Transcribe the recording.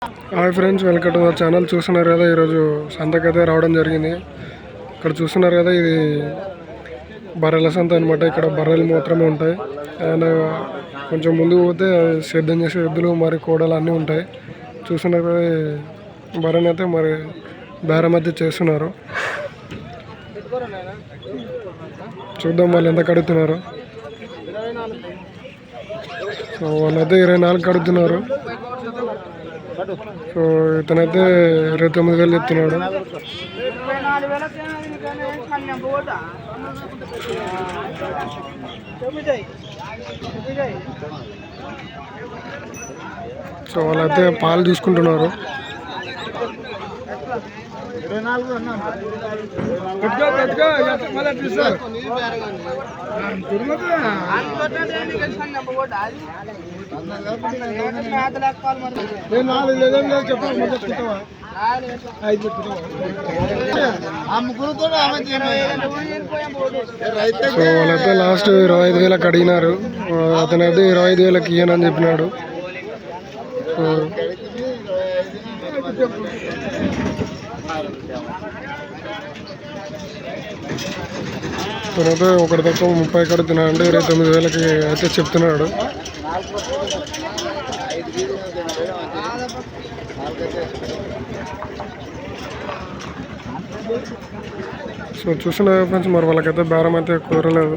Hi friends, welcome to our channel. చూస్తున్నారు కదా, ఈరోజు సంతకైతే రావడం జరిగింది. ఇక్కడ చూస్తున్నారు కదా, ఇది బర్రెల సంత అనమాట. ఇక్కడ బర్రెలు మాత్రమే ఉంటాయి. అండ్ కొంచెం ముందుకు పోతే సిద్ధం చేసే ఎద్దులు మరి కోడలు అన్నీ ఉంటాయి. చూస్తున్నారు కదా, బర్రెని అయితే మరి బేరం అయితే చేస్తున్నారు. చూద్దాం వాళ్ళు ఎంత కడుగుతున్నారు. సో వాళ్ళైతే 24 కడుగుతున్నారు. సో ఇతనైతే 29,000 చెప్తున్నాడు. సో వాళ్ళైతే పాలు తీసుకుంటున్నారు. సో వాళ్ళైతే లాస్ట్ 25,000 అడిగినారు. అతనైతే 25,000 ఇయ్యనని చెప్పినాడు. తర్వాత ఒకటి తక్కువ 30 కడుతున్నాడు అంటే 29,000 అయితే చెప్తున్నాడు. సో చూసిన ఫ్రెండ్స్, మరి వాళ్ళకైతే బేరం అయితే కుదరలేదు.